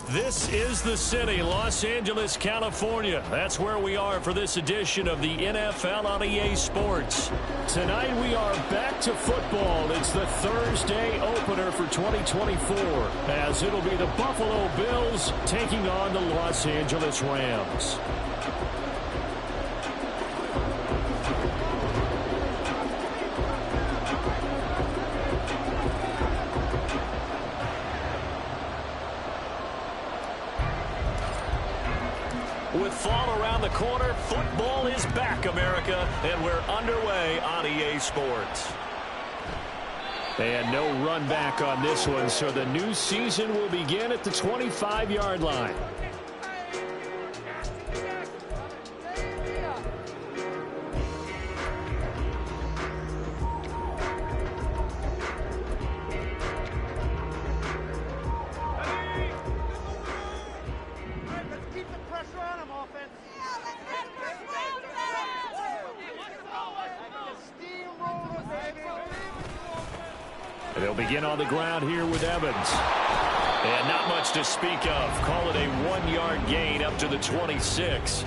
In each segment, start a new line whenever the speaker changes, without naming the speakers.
This is the city, Los Angeles, California. That's where we are for this edition of the NFL on EA Sports. Tonight we are back to football. It's the Thursday opener for 2024, as it'll be the Buffalo Bills taking on the Los Angeles Rams. With fall around the corner, football is back, America, and we're underway on EA Sports. And no run back on this one, so the new season will begin at the 25-yard line. They'll begin on the ground here with Evans. And not much to speak of. Call it a 1-yard gain up to the 26.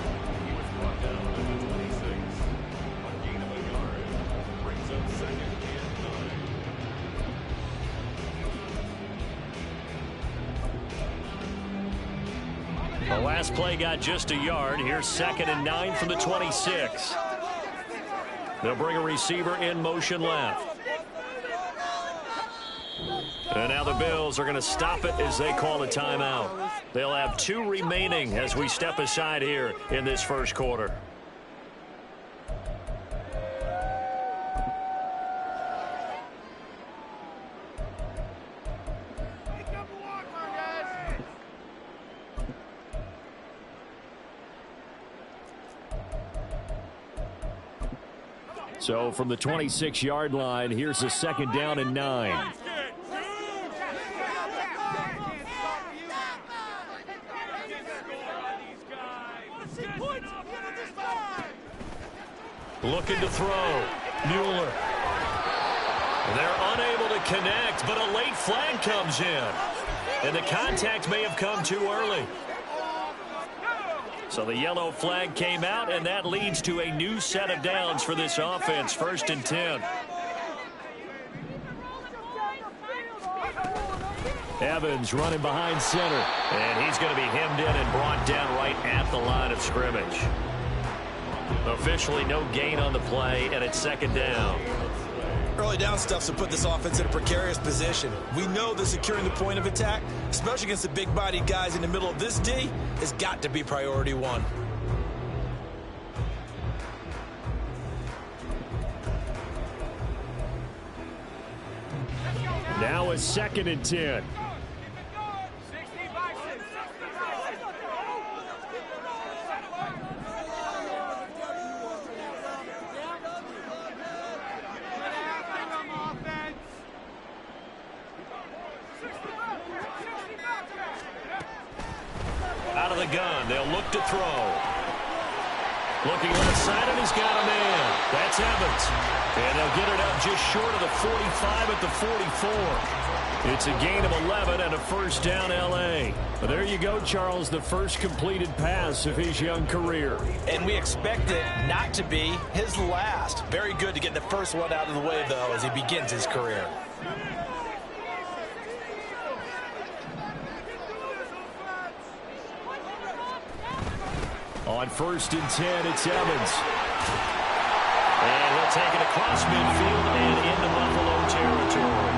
The last play got just a yard. Here's 2nd and 9 from the 26. They'll bring a receiver in motion left. And now the Bills are going to stop it as they call a timeout. They'll have 2 remaining as we step aside here in this first quarter. So from the 26-yard line, here's the 2nd down and 9. Looking to throw. Mueller. They're unable to connect, but a late flag comes in. And the contact may have come too early. So the yellow flag came out, and that leads to a new set of downs for this offense. 1st and 10. Evans running behind center. And he's going to be hemmed in and brought down right at the line of scrimmage. Officially no gain on the play, and it's 2nd down.
Early down stuff to put this offense in a precarious position. We know that securing the point of attack, especially against the big-bodied guys in the middle of this D, has got to be priority 1.
Now it's 2nd and 10. Out of the gun, they'll look to throw. Looking left side, and he's got a man. That's Evans. And they'll get it up just short of the 45 at the 44. It's a gain of 11 and a 1st down, L.A. But there you go, Charles, the first completed pass of his young career.
And we expect it not to be his last. Very good to get the first one out of the way, though, as he begins his career.
On 1st and 10, it's Evans. And he'll take it across midfield and into Buffalo territory.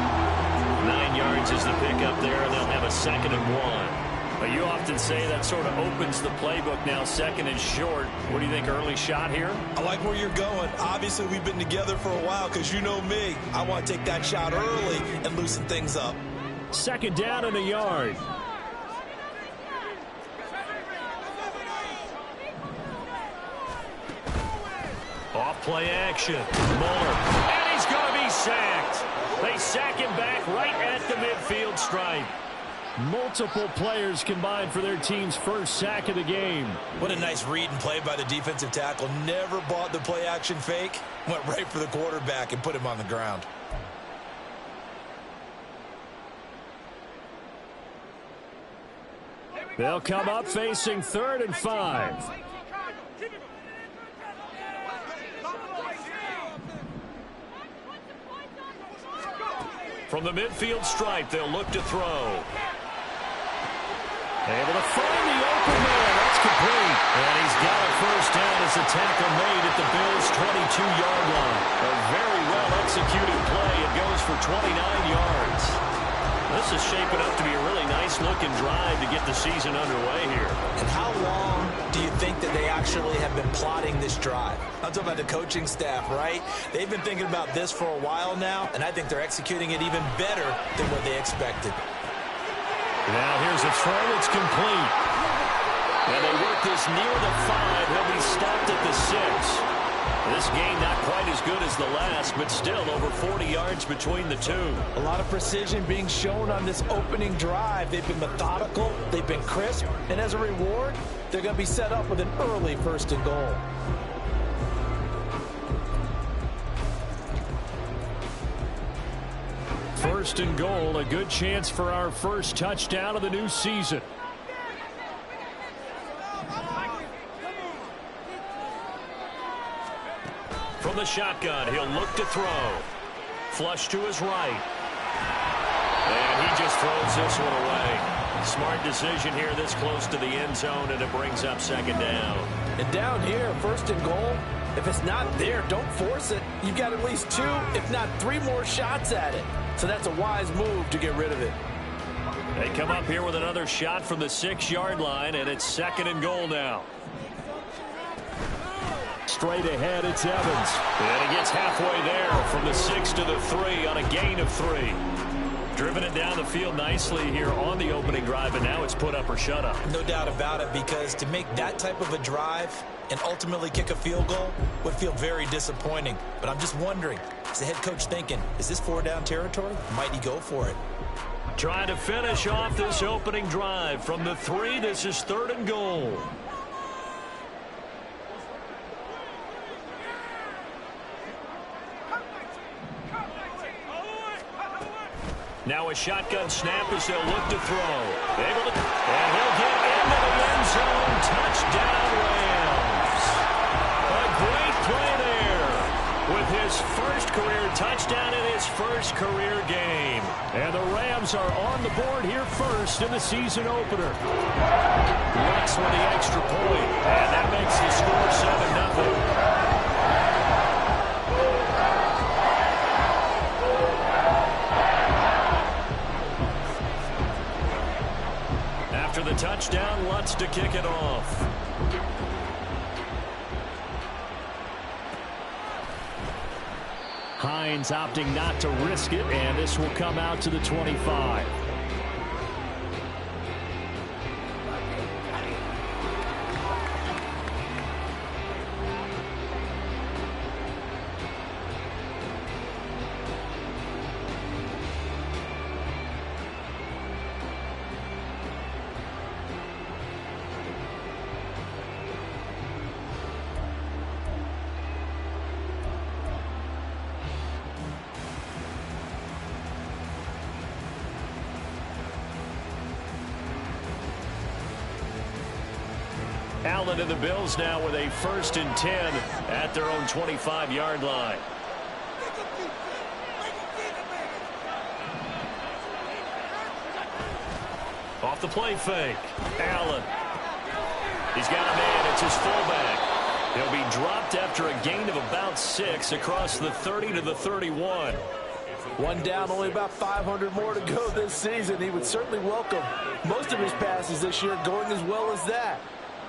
9 yards is the pickup there, and they'll have a 2nd and 1. But you often say that sort of opens the playbook now, 2nd and short. What do you think, early shot here?
I like where you're going. Obviously, we've been together for a while because you know me. I want to take that shot early and loosen things up.
2nd down and a yard. Off play action. Mueller. And he's going to be sacked. They sack him back right at the midfield stripe. Multiple players combined for their team's first sack of the game.
What a nice read and play by the defensive tackle. Never bought the play action fake. Went right for the quarterback and put him on the ground.
They'll come up facing 3rd and 5. From the midfield stripe, they'll look to throw. Able to find the open man. That's complete. And he's got a first down as a tackle made at the Bills' 22-yard line. A very well-executed play. It goes for 29 yards. This is shaping up to be a really nice-looking drive to get the season underway here.
And how long do you think that they actually have been plotting this drive? I'm talking about the coaching staff, right? They've been thinking about this for a while now, and I think they're executing it even better than what they expected.
Now here's a throw that's complete. And they work this near the 5. He'll be stopped at the 6. This game not quite as good as the last, but still over 40 yards between the two.
A lot of precision being shown on this opening drive. They've been methodical, they've been crisp, and as a reward, they're going to be set up with an early 1st and goal.
First and goal, a good chance for our first touchdown of the new season. From the shotgun, he'll look to throw. Flush to his right. And he just throws this one away. Smart decision here this close to the end zone, and it brings up 2nd down.
And down here, 1st and goal, if it's not there, don't force it. You've got at least 2, if not 3 more shots at it. So that's a wise move to get rid of it.
They come up here with another shot from the 6-yard line, and it's 2nd and goal now. Straight ahead, it's Evans. And he gets halfway there from the 6 to the 3 on a gain of 3. Driven it down the field nicely here on the opening drive, and now it's put up or shut up.
No doubt about it, because to make that type of a drive and ultimately kick a field goal would feel very disappointing. But I'm just wondering, is the head coach thinking, is this 4-down territory? Might he go for it?
Trying to finish off this opening drive from the 3. This is 3rd and goal. Now a shotgun snap as they'll look to throw. And he'll get into the end zone. Touchdown, Rams. A great play there with his first career touchdown in his first career game. And the Rams are on the board here first in the season opener. Rex with the extra point. And that makes the score 7-0. After the touchdown, Lutz to kick it off. Hines opting not to risk it, and this will come out to the 25. Allen and the Bills now with a 1st and 10 at their own 25-yard line. Off the play fake. Allen. He's got a man. It's his fullback. He'll be dropped after a gain of about 6 across the 30 to the 31.
One down, only about 500 more to go this season. He would certainly welcome most of his passes this year going as well as that.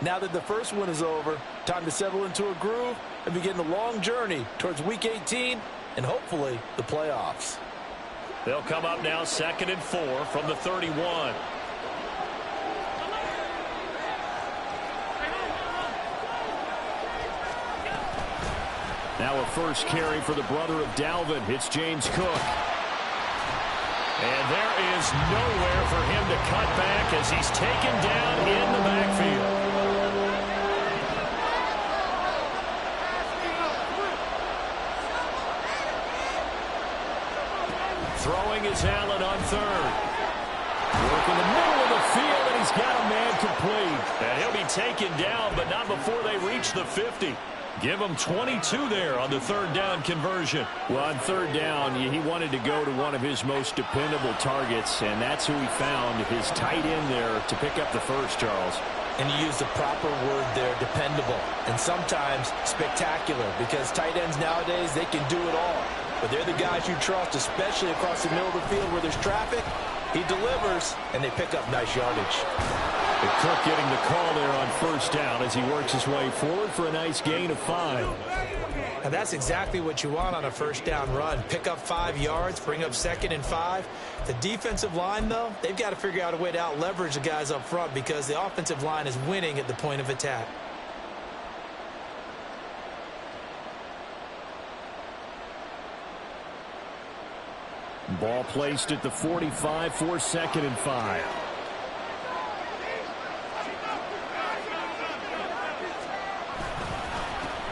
Now that the first one is over, time to settle into a groove and begin the long journey towards Week 18 and hopefully the playoffs.
They'll come up now 2nd and 4 from the 31. Now a first carry for the brother of Dalvin. It's James Cook. And there is nowhere for him to cut back as he's taken down in the backfield. Throwing is Allen on 3rd. Work in the middle of the field, and he's got a man complete. And he'll be taken down, but not before they reach the 50. Give him 22 there on the third down conversion.
Well, on third down, he wanted to go to one of his most dependable targets, and that's who he found, his tight end there, to pick up the first, Charles.
And you use the proper word there, dependable, and sometimes spectacular, because tight ends nowadays, they can do it all. But they're the guys you trust, especially across the middle of the field where there's traffic. He delivers, and they pick up nice yardage.
And Cook getting the call there on first down as he works his way forward for a nice gain of 5.
And that's exactly what you want on a first down run. Pick up 5 yards, bring up 2nd and 5. The defensive line, though, they've got to figure out a way to out-leverage the guys up front because the offensive line is winning at the point of attack.
Ball placed at the 45 for 2nd and 5.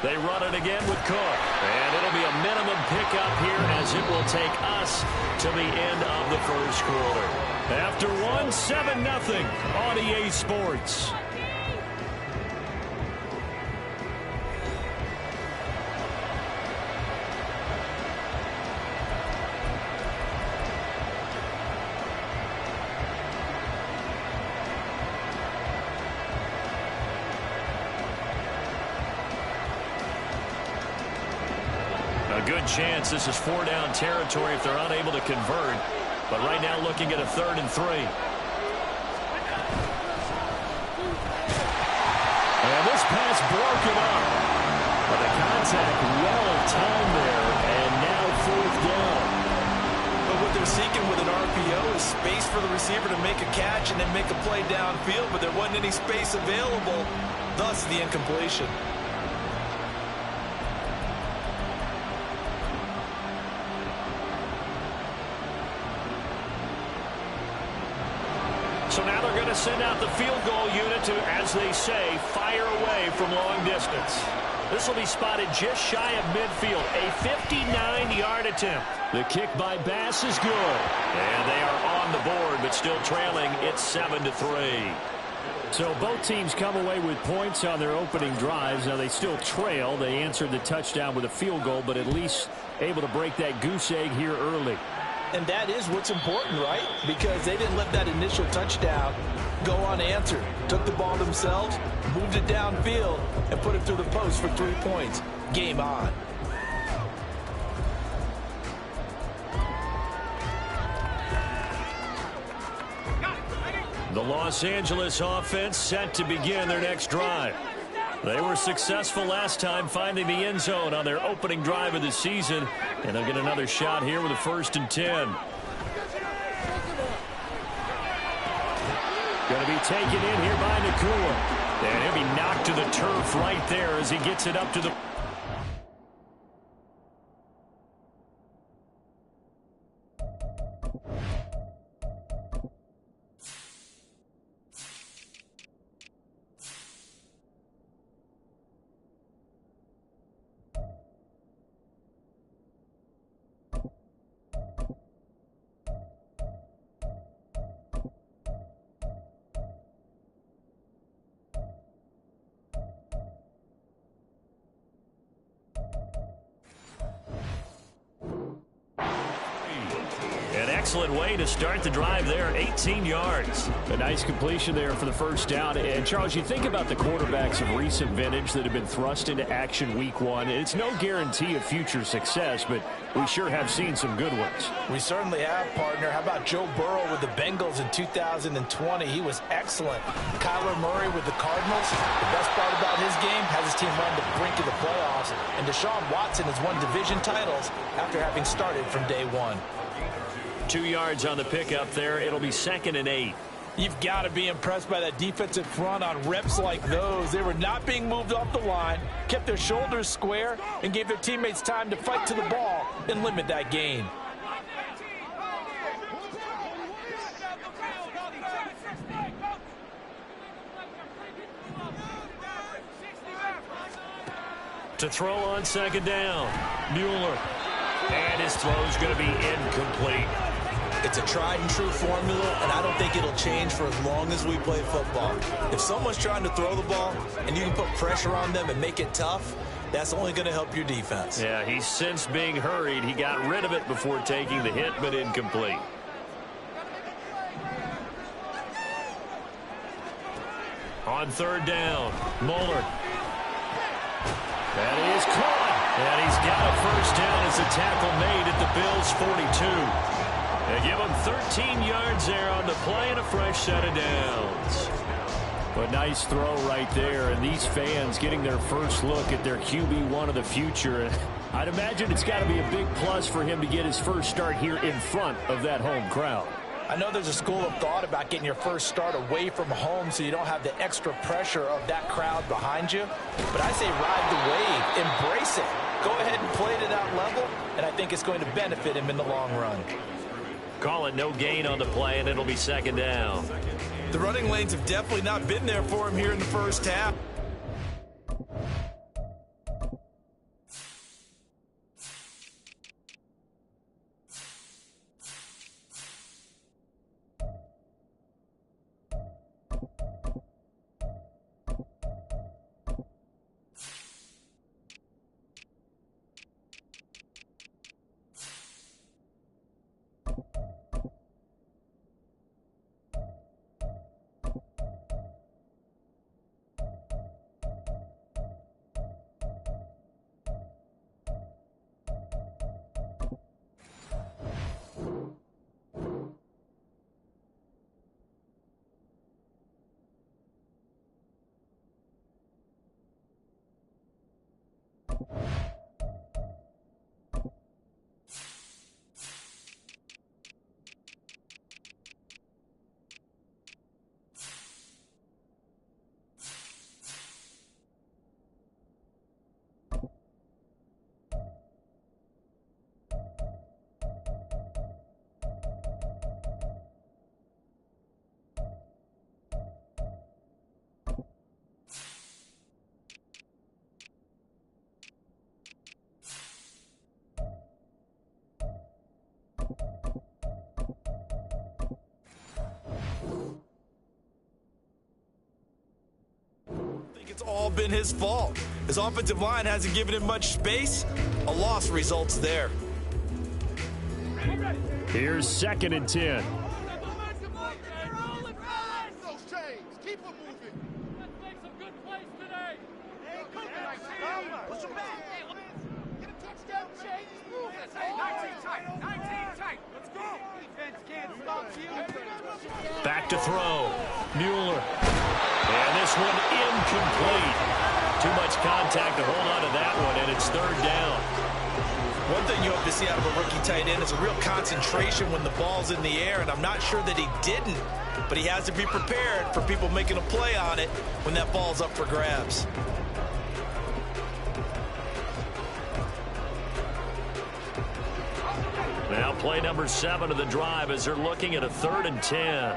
They run it again with Cook. And it'll be a minimum pickup here as it will take us to the end of the first quarter. After 7-0 on EA Sports. A good chance this is 4-down territory if they're unable to convert. But right now looking at a 3rd and 3. And this pass broken up. But the contact well timed there, and now 4th down.
But what they're seeking with an RPO is space for the receiver to make a catch and then make a play downfield, but there wasn't any space available, thus the incompletion.
So now they're going to send out the field goal unit to, as they say, fire away from long distance. This will be spotted just shy of midfield, a 59-yard attempt. The kick by Bass is good. And they are on the board, but still trailing. It's 7-3.
So both teams come away with points on their opening drives. Now they still trail. They answered the touchdown with a field goal, but at least able to break that goose egg here early.
And that is what's important, right? Because they didn't let that initial touchdown go unanswered. Took the ball themselves, moved it downfield, and put it through the post for 3 points. Game on.
The Los Angeles offense set to begin their next drive. They were successful last time finding the end zone on their opening drive of the season, and they'll get another shot here with a 1st and 10. Going to be taken in here by Nakua. And he'll be knocked to the turf right there as he gets it up to the... Excellent way to start the drive there, 18 yards.
A nice completion there for the first down. And, Charles, you think about the quarterbacks of recent vintage that have been thrust into action week 1. It's no guarantee of future success, but we sure have seen some good ones.
We certainly have, partner. How about Joe Burrow with the Bengals in 2020? He was excellent. Kyler Murray with the Cardinals. The best part about his game has his team run to the brink of the playoffs. And Deshaun Watson has won division titles after having started from day 1.
2 yards on the pickup there. It'll be 2nd and 8.
You've got to be impressed by that defensive front on reps like those. They were not being moved off the line, kept their shoulders square, and gave their teammates time to fight to the ball and limit that gain. To throw on 2nd down, Mueller. And his throw's going to be incomplete. It's a tried and true formula, and I don't think it'll change for as long as we play football. If someone's trying to throw the ball and you can put pressure on them and make it tough, that's only going to help your defense.
Yeah, he's sensed being hurried. He got rid of it before taking the hit, but incomplete. On third down, Moeller. That is caught. And he's got a first down as a tackle made at the Bills' 42. They give him 13 yards there on the play and a fresh set of downs. But nice throw right there, and these fans getting their first look at their QB1 of the future. I'd imagine it's got to be a big plus for him to get his first start here in front of that home crowd.
I know there's a school of thought about getting your first start away from home so you don't have the extra pressure of that crowd behind you. But I say ride the wave, embrace it. Go ahead and play it at that level, and I think it's going to benefit him in the long run.
Call it no gain on the play, and it'll be second down.
The running lanes have definitely not been there for him here in the first half. It's all been his fault. His offensive line hasn't given him much space. A loss results there.
Here's 2nd and 10. Back to throw. Mueller. And this one incomplete. Too much contact to hold on to that one, and it's third down.
One thing you hope to see out of a rookie tight end is a real concentration when the ball's in the air, and I'm not sure that he didn't, but he has to be prepared for people making a play on it when that ball's up for grabs.
Now play number 7 of the drive as they're looking at a 3rd and 10.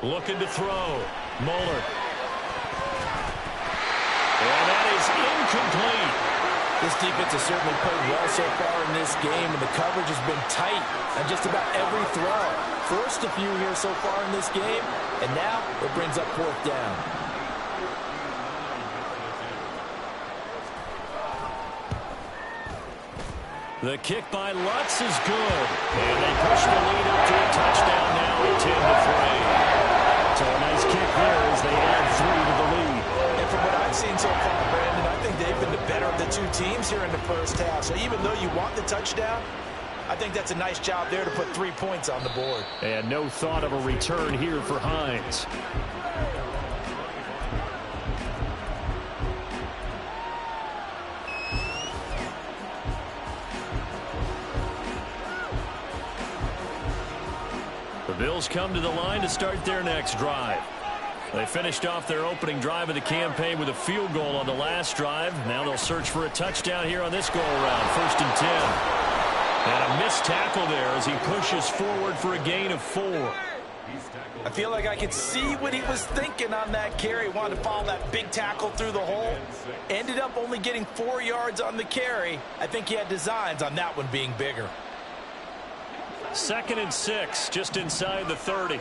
Looking to throw. Moeller. And that is incomplete.
This defense has certainly played well so far in this game, and the coverage has been tight on just about every throw. Forced a few here so far in this game, and now it brings up 4th down.
The kick by Lutz is good. And they push the lead up to a touchdown now at 10-3. So a nice kick there as they add 3 to the lead.
And from what I've seen so far, Brandon, I think they've been the better of the two teams here in the first half. So even though you want the touchdown, I think that's a nice job there to put 3 points on the board.
And no thought of a return here for Hines. The Bills come to the line to start their next drive. They finished off their opening drive of the campaign with a field goal on the last drive. Now they'll search for a touchdown here on this go-around. 1st and 10. And a missed tackle there as he pushes forward for a gain of 4.
I feel like I could see what he was thinking on that carry. Wanted to follow that big tackle through the hole. Ended up only getting 4 yards on the carry. I think he had designs on that one being bigger.
2nd and 6, just inside the 30.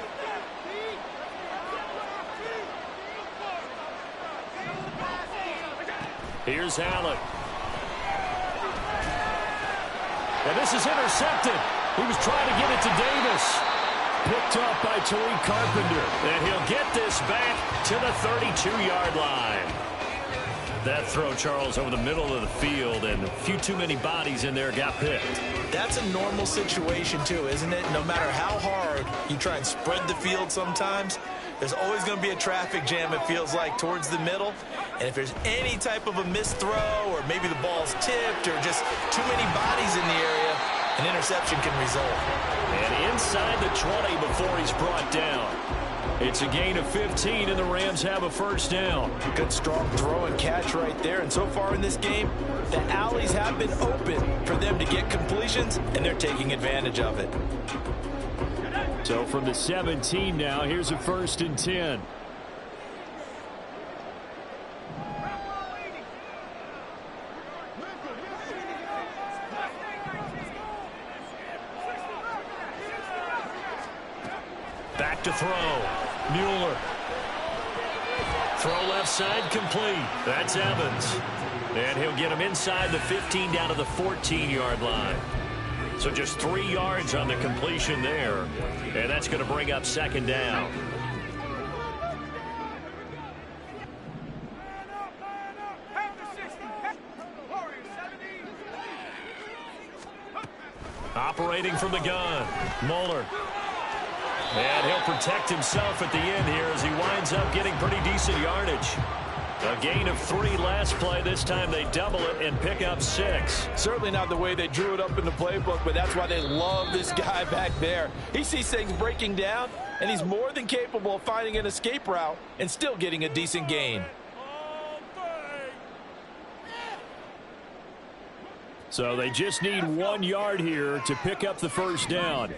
Here's Allen. And this is intercepted. He was trying to get it to Davis. Picked up by Tariq Carpenter. And he'll get this back to the 32-yard line. That throw, Charles, over the middle of the field, and a few too many bodies in there got picked.
That's a normal situation, too, isn't it? No matter how hard you try and spread the field sometimes, there's always going to be a traffic jam, it feels like, towards the middle. And if there's any type of a missed throw, or maybe the ball's tipped, or just too many bodies in the area, an interception can result.
And inside the 20 before he's brought down. It's a gain of 15, and the Rams have a first down.
Good, strong throw and catch right there. And so far in this game, the alleys have been open for them to get completions, and they're taking advantage of it.
So from the 17 now, here's a 1st and 10. Back to throw. Mueller. Throw left side complete. That's Evans. And he'll get him inside the 15 down to the 14-yard line. So just 3 yards on the completion there. And that's going to bring up 2nd down. Operating from the gun. Mueller. And he'll protect himself at the end here as he winds up getting pretty decent yardage. A gain of 3 last play. This time they double it and pick up 6.
Certainly not the way they drew it up in the playbook, but that's why they love this guy back there. He sees things breaking down, and he's more than capable of finding an escape route and still getting a decent gain.
So they just need 1 yard here to pick up the first down.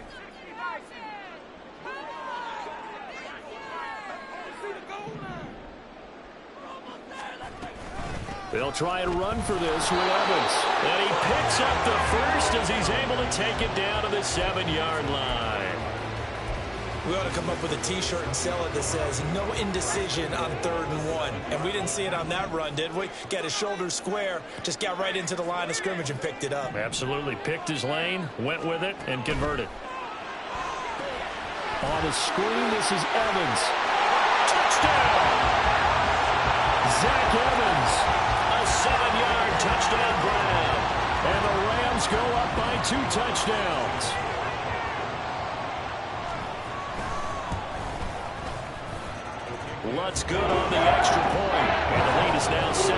They'll try and run for this with Evans. And he picks up the first as he's able to take it down to the 7-yard line.
We ought to come up with a T-shirt and sell it that says, no indecision on 3rd and 1. And we didn't see it on that run, did we? Got his shoulders square, just got right into the line of scrimmage and picked it up.
Absolutely. Picked his lane, went with it, and converted. On the screen, this is Evans. Touchdown! Zach Evans. A 7-yard touchdown grab. And the Rams go up by 2 touchdowns. Lutz good on the extra point. And the lead is now 17-3.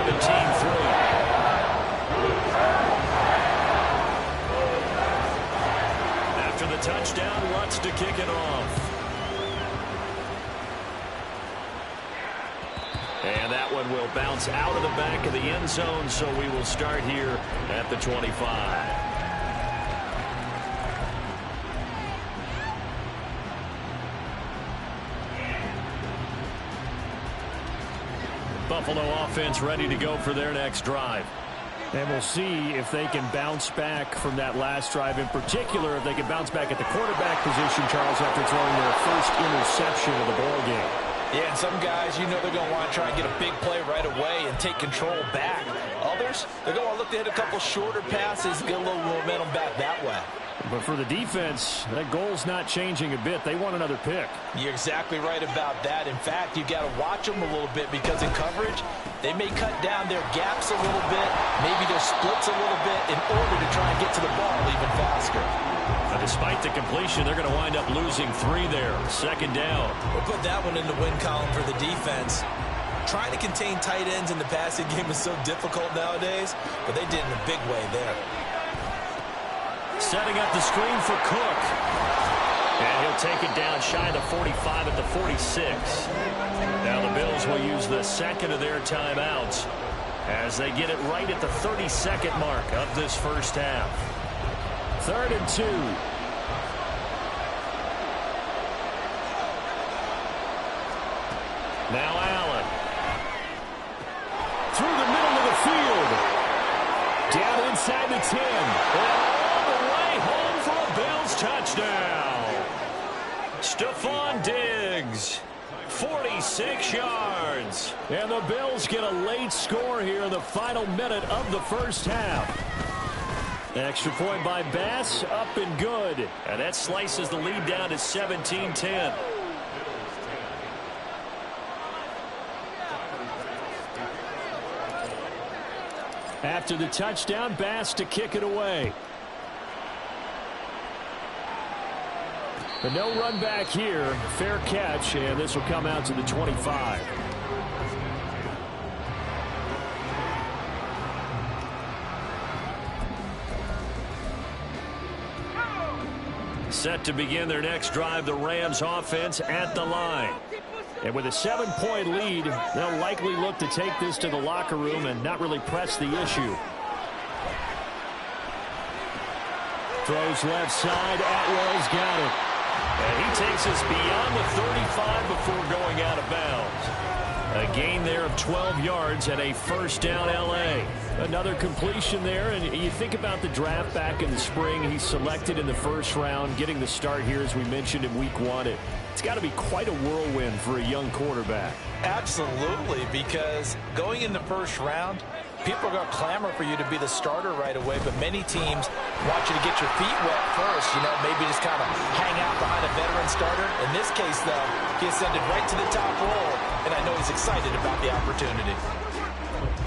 After the touchdown, Lutz to kick it off. And that one will bounce out of the back of the end zone, so we will start here at the 25. Buffalo offense ready to go for their next drive. And we'll see if they can bounce back from that last drive. In particular, if they can bounce back at the quarterback position, Charles, after throwing their first interception of the ball game.
Yeah, and some guys, you know they're going to want to try and get a big play right away and take control back. Others, they're going to look to hit a couple shorter passes, get a little momentum back that way.
But for the defense, that goal's not changing a bit. They want another pick.
You're exactly right about that. In fact, you've got to watch them a little bit because in coverage, they may cut down their gaps a little bit, maybe their splits a little bit in order to try and get to the ball even faster.
Now, despite the completion, they're going to wind up losing 3 there. 2nd down.
We'll put that one in the win column for the defense. Trying to contain tight ends in the passing game is so difficult nowadays, but they did in a big way there.
Setting up the screen for Cook. And he'll take it down shy of the 45 at the 46. Now the Bills will use the second of their timeouts as they get it right at the 32nd mark of this first half. 3rd and 2. Now Allen. Through the middle of the field. Down inside the 10. And all the way home for a Bills touchdown. Stephon Diggs. 46 yards. And the Bills get a late score here in the final minute of the first half. Extra point by Bass, up and good. And that slices the lead down to 17-10. After the touchdown, Bass to kick it away. But no run back here. Fair catch, and this will come out to the 25. Set to begin their next drive, the Rams offense at the line. And with a 7-point lead, they'll likely look to take this to the locker room and not really press the issue. Throws left side. Atwell's got it. And he takes us beyond the 35 before going out of bounds. A gain there of 12 yards and a first down L.A. Another completion there, and you think about the draft back in the spring. He's selected in the first round, getting the start here, as we mentioned, in week 1. It's got to be quite a whirlwind for a young quarterback.
Absolutely, because going in the first round, people are going to clamor for you to be the starter right away, but many teams want you to get your feet wet first, maybe just kind of hang out behind a veteran starter. In this case, though, he ascended right to the top roll, and I know he's excited about the opportunity.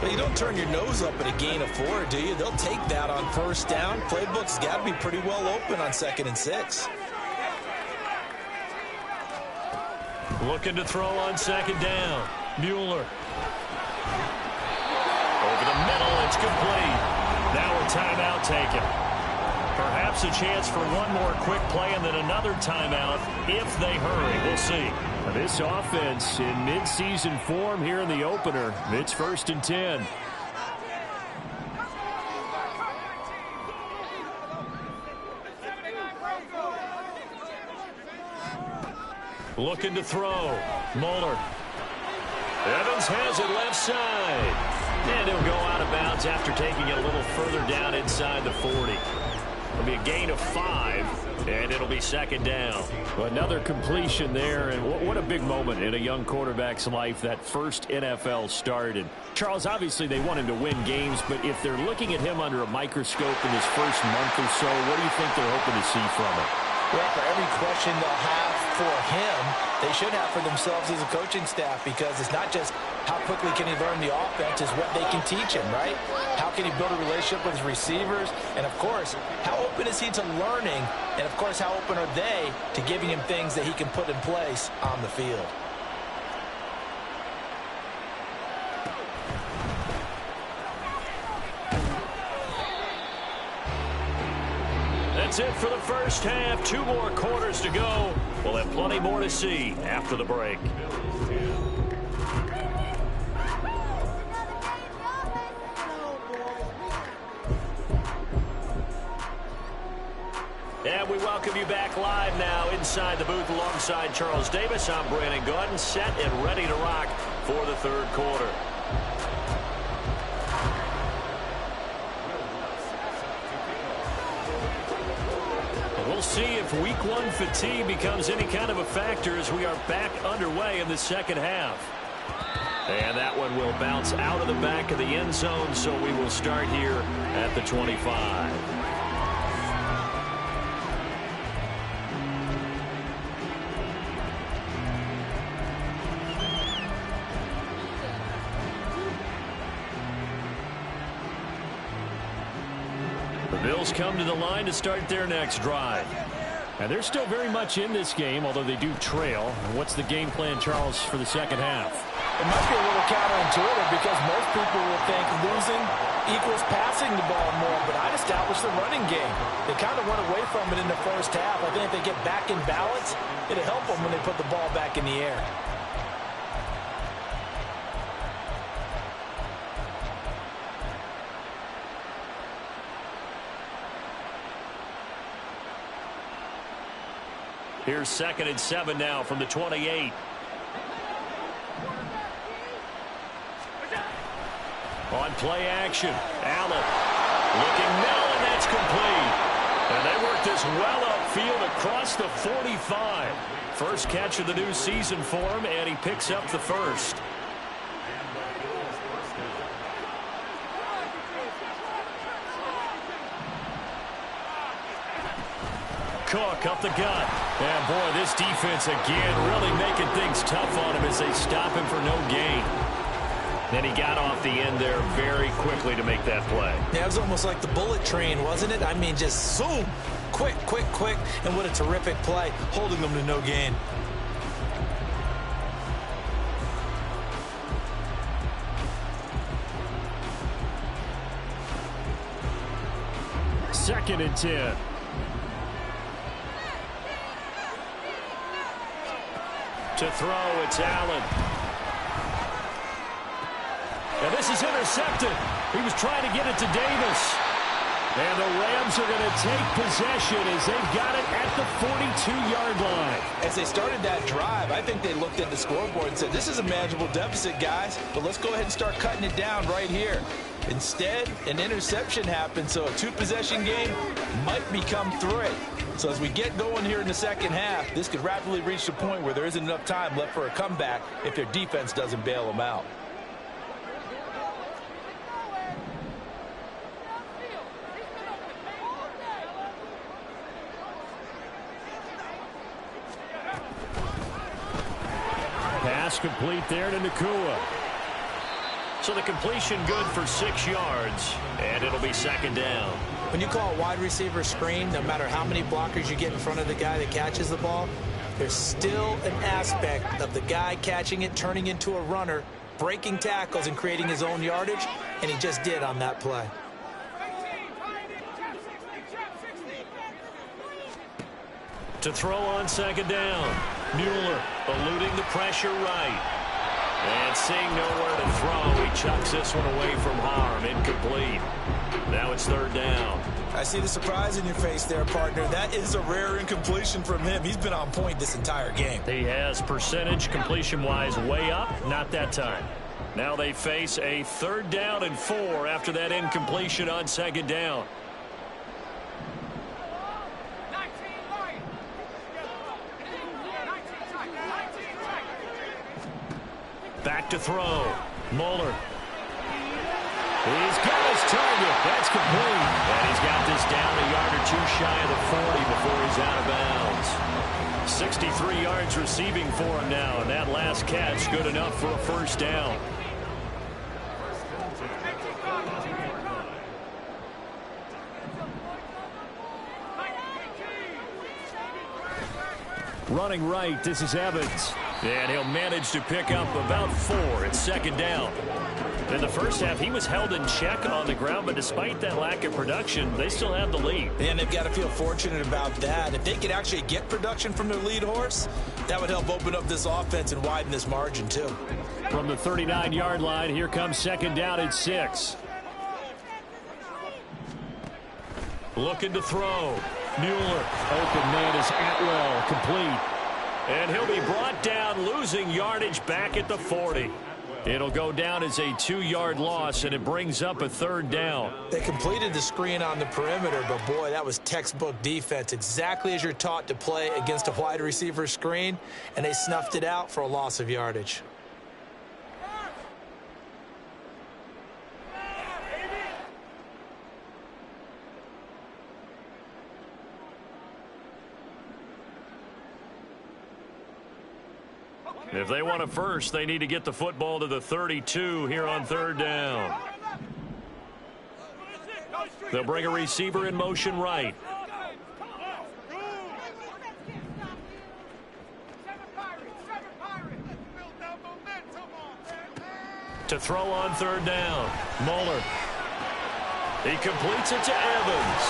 But you don't turn your nose up at a gain of 4, do you? They'll take that on first down. Playbook's got to be pretty well open on 2nd and 6.
Looking to throw on 2nd down. Mueller. Over the middle, it's complete. Now a timeout taken. Perhaps a chance for one more quick play and then another timeout if they hurry. We'll see. This offense in midseason form here in the opener. It's 1st and 10. Looking to throw. Mueller. Evans has it left side. And he'll go out of bounds after taking it a little further down inside the 40. It'll be a gain of 5, and it'll be 2nd down. Another completion there, and what a big moment in a young quarterback's life, that first NFL start. And Charles, obviously they want him to win games, but if they're looking at him under a microscope in his first month or so, what do you think they're hoping to see from him?
Well, for every question they'll have for him, they should have for themselves as a coaching staff, because it's not just how quickly can he learn the offense, it's what they can teach him, right? How can he build a relationship with his receivers? And, of course, how open is he to learning? And, of course, how open are they to giving him things that he can put in place on the field?
That's it for the first half. 2 more quarters to go. We'll have plenty more to see after the break. And we welcome you back live now inside the booth alongside Charles Davis. I'm Brandon Gordon, set and ready to rock for the 3rd quarter. We'll see if week 1 fatigue becomes any kind of a factor as we are back underway in the 2nd half. And that one will bounce out of the back of the end zone, so we will start here at the 25. The Bills come to the line to start their next drive. And they're still very much in this game, although they do trail. What's the game plan, Charles, for the 2nd half?
It might be a little counterintuitive, because most people will think losing equals passing the ball more, but I'd establish the running game. They kind of went away from it in the first half. I think if they get back in balance, it'll help them when they put the ball back in the air. Here's 2nd and 7 now from the 28.
On play action, Allen looking now, and that's complete. And they work this well upfield across the 45. First catch of the new season for him, and he picks up the first. Cook up the gut. And boy, this defense again really making things tough on him as they stop him for no gain. Then he got off the end there very quickly to make that play.
Yeah, it was almost like the bullet train, wasn't it? I mean, just zoom. Quick, quick, quick. And what a terrific play, holding them to no gain.
Second and 10. To throw, it's Allen. And this is intercepted. He was trying to get it to Davis. And the Rams are going to take possession as they've got it at the 42-yard line.
As they started that drive, I think they looked at the scoreboard and said, this is a manageable deficit, guys, but let's go ahead and start cutting it down right here. Instead, an interception happened, so a two-possession game might become three. So as we get going here in the second half, this could rapidly reach the point where there isn't enough time left for a comeback if their defense doesn't bail them out.
Pass complete there to Nakua. So the completion good for 6 yards, and it'll be second down.
When you call a wide receiver screen, no matter how many blockers you get in front of the guy that catches the ball, there's still an aspect of the guy catching it, turning into a runner, breaking tackles and creating his own yardage, and he just did on that play.
To throw on second down. Mueller eluding the pressure right. And seeing nowhere to throw, he chucks this one away from harm. Incomplete. Now it's third down.
I see the surprise in your face there, partner. That is a rare incompletion from him. He's been on point this entire game.
He has percentage completion-wise way up. Not that time. Now they face a 3rd down and 4 after that incompletion on second down. Back to throw. Mueller. He's got his target. That's complete. And he's got this down a yard or two shy of the 40 before he's out of bounds. 63 yards receiving for him now. And that last catch good enough for a first down. Running right, this is Evans. And he'll manage to pick up about 4. It's second down. In the first half, he was held in check on the ground, but despite that lack of production, they still have the lead.
And they've got to feel fortunate about that. If they could actually get production from their lead horse, that would help open up this offense and widen this margin, too.
From the 39-yard line, here comes second down at 6. Looking to throw. Mueller. Open man is Atwell. Complete. And he'll be brought down, losing yardage back at the 40. It'll go down as a 2-yard loss, and it brings up a 3rd down.
They completed the screen on the perimeter, but boy, that was textbook defense. Exactly as you're taught to play against a wide receiver screen, and they snuffed it out for a loss of yardage.
If they want a first, they need to get the football to the 32 here on 3rd down. They'll bring a receiver in motion right. To throw on 3rd down. Mueller. He completes it to Evans.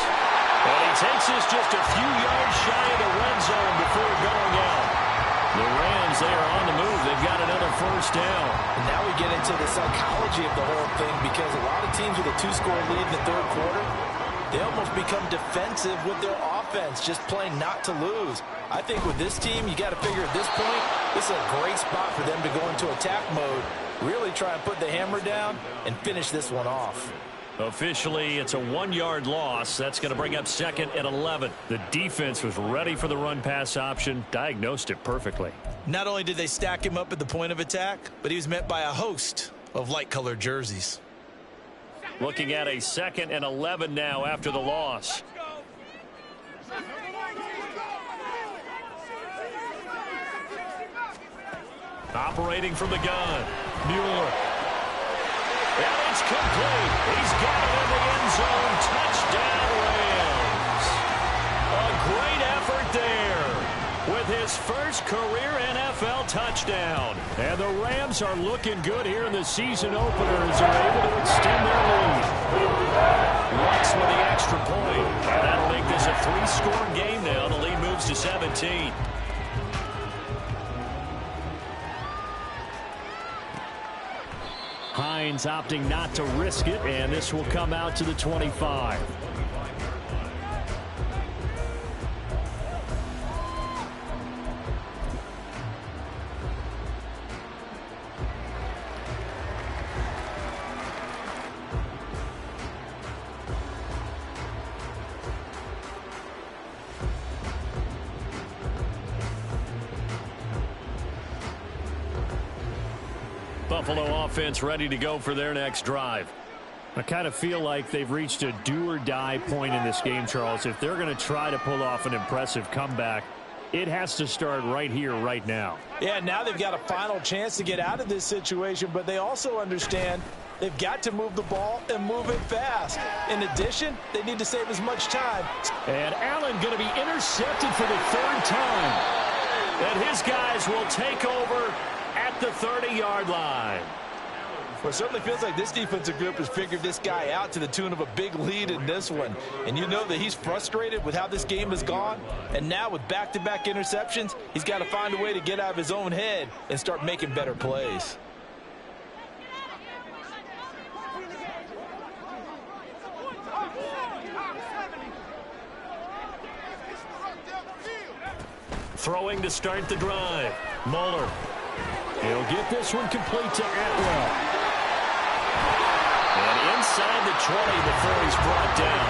And he takes this just a few yards shy of the red zone before going out. The Rams, they are on the move. They've got another first down.
And now we get into the psychology of the whole thing, because a lot of teams with a 2-score lead in the 3rd quarter, they almost become defensive with their offense, just playing not to lose. I think with this team, you got to figure at this point, this is a great spot for them to go into attack mode Really try and put the hammer down and finish this one off.
Officially, it's a 1-yard loss. That's going to bring up 2nd and 11. The defense was ready for the run-pass option, diagnosed it perfectly.
Not only did they stack him up at the point of attack, but he was met by a host of light-colored jerseys.
Looking at a 2nd and 11 now after the loss. Operating from the gun, Mueller. And it's complete. He's got it in the end zone. Touchdown, Rams. A great effort there with his first career NFL touchdown. And the Rams are looking good here in the season opener as they're able to extend their lead. Lutz with the extra point. And that'll make this a 3-score game now. The lead moves to 17. Hines opting not to risk it, and this will come out to the 25. Buffalo offense ready to go for their next drive. I kind of feel like they've reached a do-or-die point in this game, Charles. If they're going to try to pull off an impressive comeback, it has to start right here, right now.
Yeah, now they've got a final chance to get out of this situation, but they also understand they've got to move the ball and move it fast. In addition, they need to save as much time.
And Allen going to be intercepted for the 3rd time. And his guys will take over at the 30-yard line.
Well, it certainly feels like this defensive group has figured this guy out to the tune of a big lead in this one. And you know that he's frustrated with how this game has gone. And now with back-to-back interceptions, he's got to find a way to get out of his own head and start making better plays.
Throwing to start the drive. Mueller. He'll get this one complete to Atwell. And inside the 20 before he's brought down.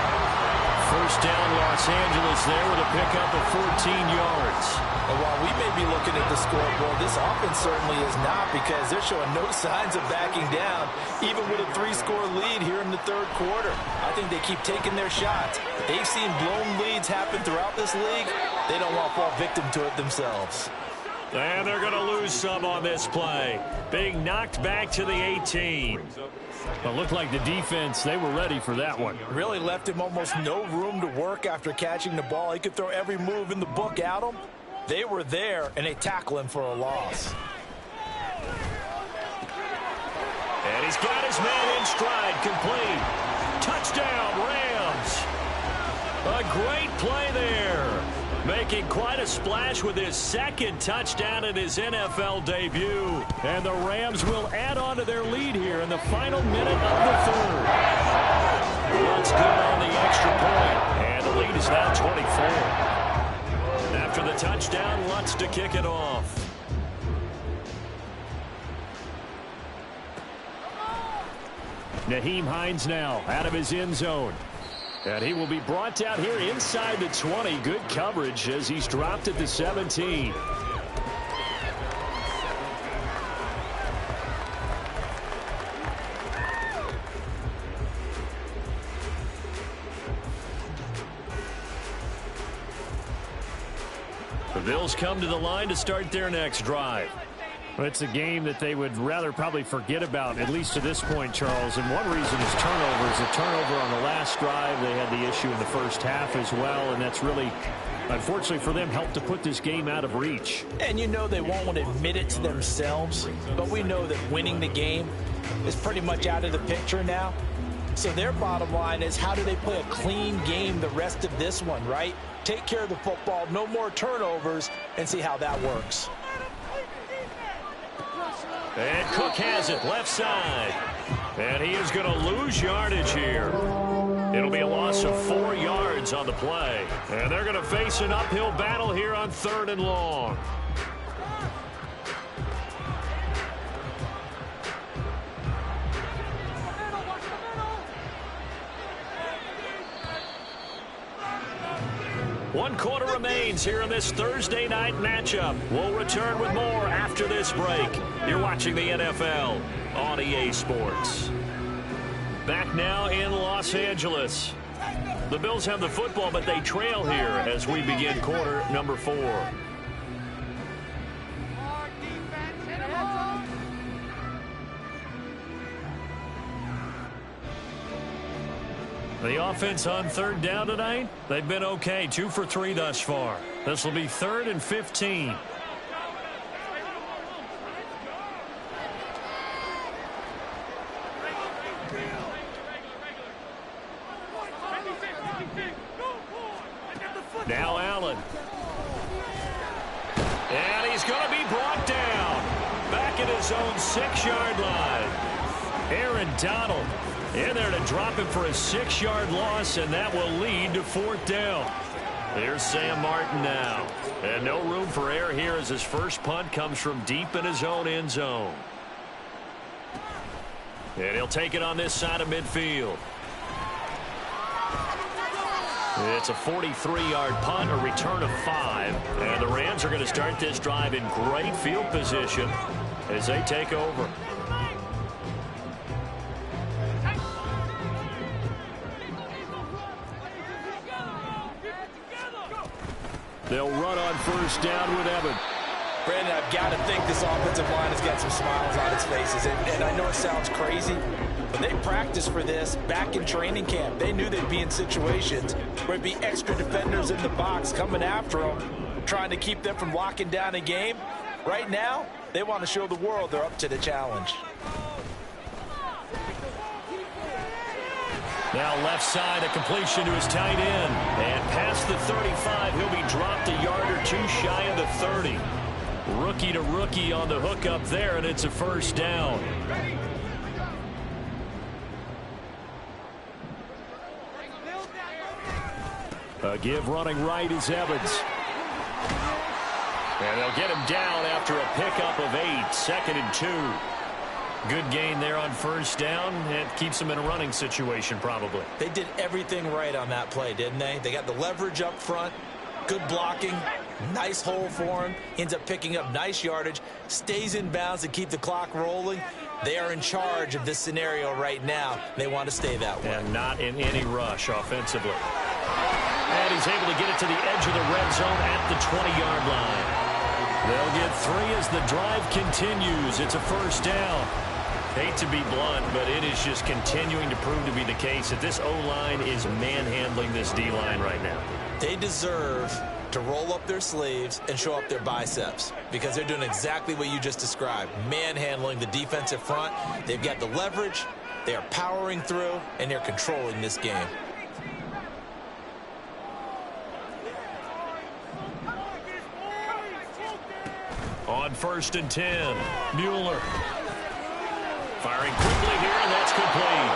First down, Los Angeles there with a pickup of 14 yards.
And while we may be looking at the scoreboard, this offense certainly is not, because they're showing no signs of backing down, even with a 3-score lead here in the 3rd quarter. I think they keep taking their shots. They've seen blown leads happen throughout this league. They don't want to fall victim to it themselves.
And they're going to lose some on this play. Being knocked back to the 18. It looked like the defense, they were ready for that one.
Really left him almost no room to work after catching the ball. He could throw every move in the book at him. They were there, and they tackle him for a loss.
And he's got his man in stride, complete. Touchdown, Rams. A great play there. Making quite a splash with his 2nd touchdown in his NFL debut. And the Rams will add on to their lead here in the final minute of the 3rd. That's good on the extra point. And the lead is now 24. After the touchdown, Lutz to kick it off. Nyheim Hines now out of his end zone. And he will be brought down here inside the 20. Good coverage as he's dropped at the 17. The Bills come to the line to start their next drive. Well, it's a game that they would rather probably forget about, at least to this point, Charles. And one reason is turnovers. A turnover on the last drive. They had the issue in the first half as well, and that's really, unfortunately for them, helped to put this game out of reach.
And you know they won't admit it to themselves, but we know that winning the game is pretty much out of the picture now. So their bottom line is, how do they play a clean game the rest of this one, right? Take care of the football, no more turnovers, and see how that works.
And Cook has it left side. And he is going to lose yardage here. It'll be a loss of 4 yards on the play. And they're going to face an uphill battle here on 3rd and long. One quarter remains here in this Thursday night matchup. We'll return with more after this break. You're watching the NFL on EA Sports. Back now in Los Angeles. The Bills have the football, but they trail here as we begin quarter number 4. The offense on third down tonight, they've been okay. 2 for 3 thus far. This will be 3rd and 15. Now Allen. And he's going to be brought down. Back at his own 6-yard line. Aaron Donald in there to drop him for a 6-yard loss, and that will lead to 4th down. Here's Sam Martin now. And no room for error here as his first punt comes from deep in his own end zone. And he'll take it on this side of midfield. It's a 43-yard punt, a return of 5. And the Rams are going to start this drive in great field position as they take over. They'll run on first down with Evans.
Brandon, I've got to think this offensive line has got some smiles on its faces. And I know it sounds crazy, but they practiced for this back in training camp. They knew they'd be in situations where it'd be extra defenders in the box coming after them, trying to keep them from locking down a game. Right now, they want to show the world they're up to the challenge.
Now left side, a completion to his tight end. And past the 35, he'll be dropped a yard or 2 shy of the 30. Rookie to rookie on the hook up there, and it's a first down. A give running right is Evans. And they'll get him down after a pickup of 8, 2nd and 2. Good gain there on first down. It keeps them in a running situation probably.
They did everything right on that play, didn't they? They got the leverage up front, good blocking, nice hole for him, ends up picking up nice yardage, stays in bounds to keep the clock rolling. They are in charge of this scenario right now. They want to stay that way.
And not in any rush offensively. And he's able to get it to the edge of the red zone at the 20-yard line. They'll get 3 as the drive continues. It's a first down. Hate to be blunt, but it is just continuing to prove to be the case that this O-line is manhandling this D-line right now.
They deserve to roll up their sleeves and show up their biceps because they're doing exactly what you just described, manhandling the defensive front. They've got the leverage, they are powering through, and they're controlling this game.
On 1st and 10, Mueller. Firing quickly here, and that's complete.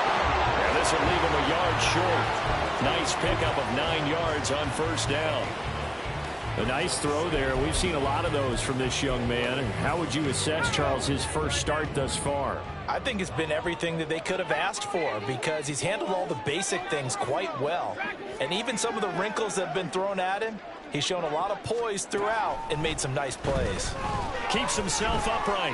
And this will leave him a yard short. Nice pickup of 9 yards on first down. A nice throw there. We've seen a lot of those from this young man. How would you assess, Charles, his first start thus far?
I think it's been everything that they could have asked for because he's handled all the basic things quite well. And even some of the wrinkles that have been thrown at him, he's shown a lot of poise throughout and made some nice plays.
Keeps himself upright.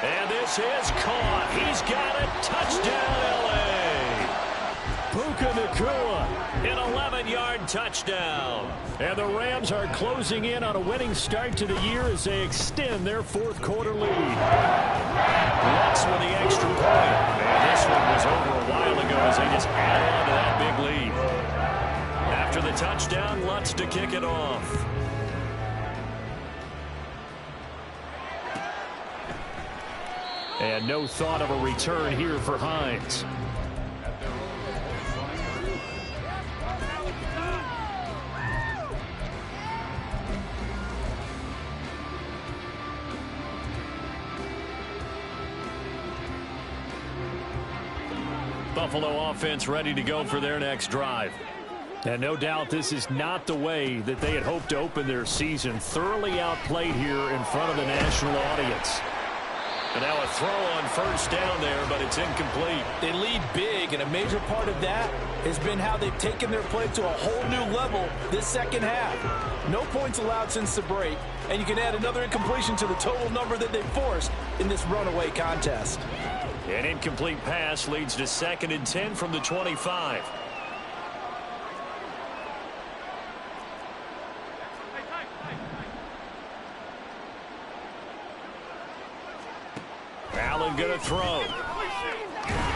And this is caught. He's got it. Touchdown, L.A. Puka Nacua, an 11-yard touchdown. And the Rams are closing in on a winning start to the year as they extend their 4th quarter lead. Lutz with the extra point. And this one was over a while ago as they just add on to that big lead. After the touchdown, Lutz to kick it off. And no thought of a return here for Hines. Buffalo offense ready to go for their next drive. And no doubt this is not the way that they had hoped to open their season. Thoroughly outplayed here in front of the national audience. And now a throw on first down there, but it's incomplete.
They lead big, and a major part of that has been how they've taken their play to a whole new level this second half. No points allowed since the break, and you can add another incompletion to the total number that they forced in this runaway contest.
An incomplete pass leads to 2nd and 10 from the 25. Allen going to throw.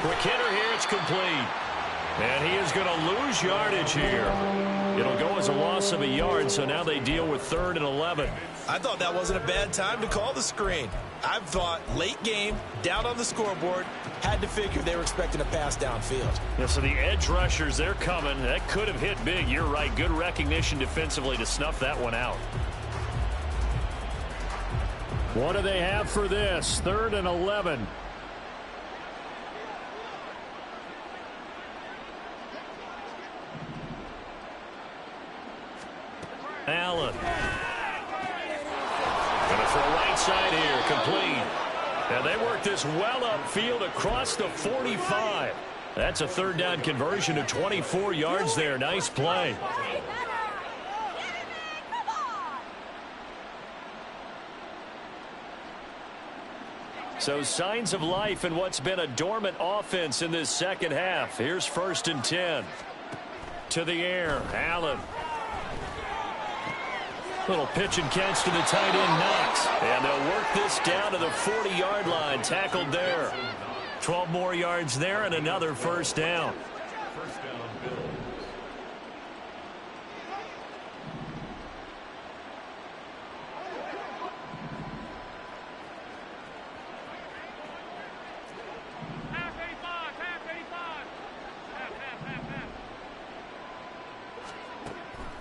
Quick hitter here, it's complete. And he is going to lose yardage here. It'll go as a loss of a yard, so now they deal with 3rd and 11.
I thought that wasn't a bad time to call the screen. I thought late game, down on the scoreboard, had to figure they were expecting a pass downfield.
Yeah, so the edge rushers, they're coming. That could have hit big. You're right. Good recognition defensively to snuff that one out.
What do they have for this? 3rd and 11.
Allen. Going to throw right side here. Complete. And they work this well upfield across the 45. That's a 3rd down conversion of 24 yards there. Nice play. So signs of life in what's been a dormant offense in this second half. Here's 1st and 10. To the air. Allen. Little pitch and catch to the tight end, Knox. And they'll work this down to the 40-yard line. Tackled there. 12 more yards there and another 1st down.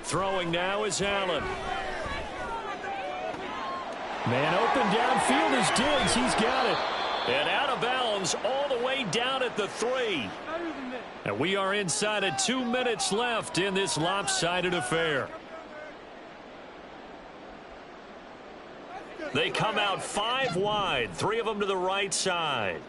Throwing now is Allen.
Man open downfield is Diggs. He's got it.
And out of bounds all the way down at the 3. And we are inside of 2 minutes left in this lopsided affair. They come out 5 wide, 3 of them to the right side.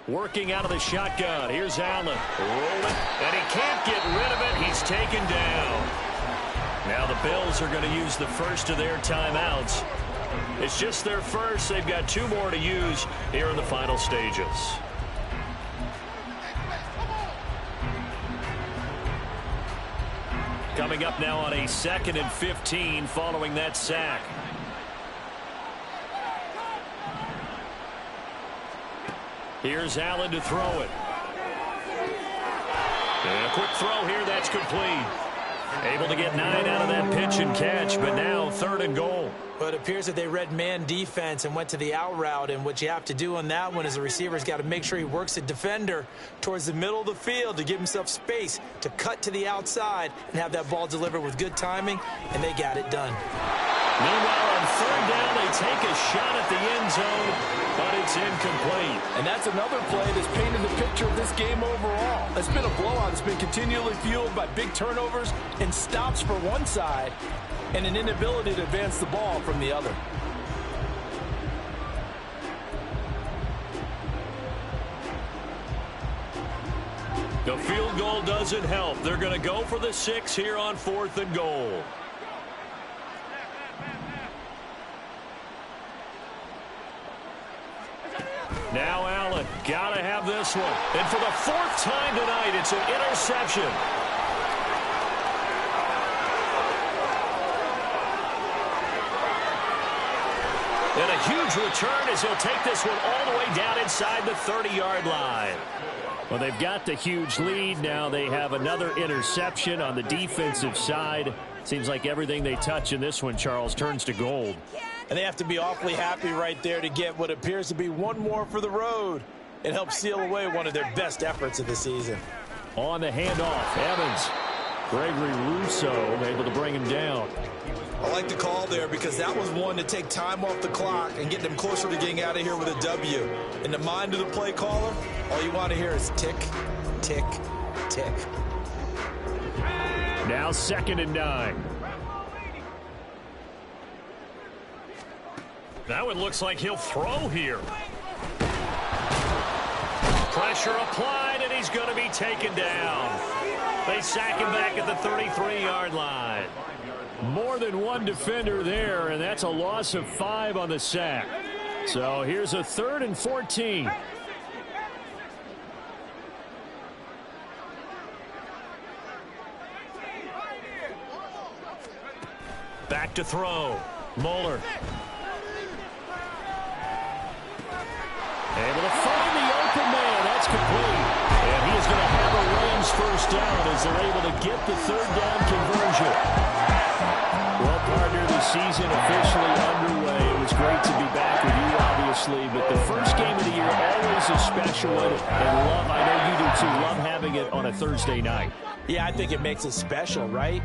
Working out of the shotgun. Here's Allen. Rolling. And he can't get rid of it. He's taken down. Now the Bills are going to use the first of their timeouts. It's just their first. They've got 2 more to use here in the final stages. Coming up now on a 2nd and 15 following that sack. Here's Allen to throw it. And a quick throw here, that's complete. Able to get 9 out of that pitch and catch, but now 3rd and goal.
Well, it appears that they read man defense and went to the out route, and what you have to do on that one is the receiver's got to make sure he works the defender towards the middle of the field to give himself space to cut to the outside and have that ball delivered with good timing, and they got it done.
Meanwhile, on 3rd down, they take a shot at the end zone, but it's incomplete.
And that's another play that's painted the picture of this game overall. It's been a blowout. It's been continually fueled by big turnovers and stops for one side and an inability to advance the ball from the other.
The field goal doesn't help. They're going to go for the 6 here on 4th and goal. Now Allen, got to have this one. And for the 4th time tonight, it's an interception. And a huge return as he'll take this one all the way down inside the 30-yard line.
Well, they've got the huge lead. Now they have another interception on the defensive side. Seems like everything they touch in this one, Charles, turns to gold.
And they have to be awfully happy right there to get what appears to be one more for the road. It helps seal away one of their best efforts of the season.
On the handoff, Evans. Gregory Rousseau able to bring him down.
I like the call there because that was one to take time off the clock and get them closer to getting out of here with a W. In the mind of the play caller, all you want to hear is tick, tick, tick.
Now 2nd and 9.
Now it looks like he'll throw here. Pressure applied, and he's going to be taken down. They sack him back at the 33-yard line.
More than one defender there, and that's a loss of 5 on the sack. So here's a 3rd and 14.
Back to throw. Moeller. Able to find the open man. That's complete. And he is going to have a Rams first down as they're able to get the 3rd down conversion. Well, partner, the season officially underway. It was great to be back with you, obviously, but the first game of the year always a special one. And love, I know you do too, love having it on a Thursday night.
Yeah, I think it makes it special, right?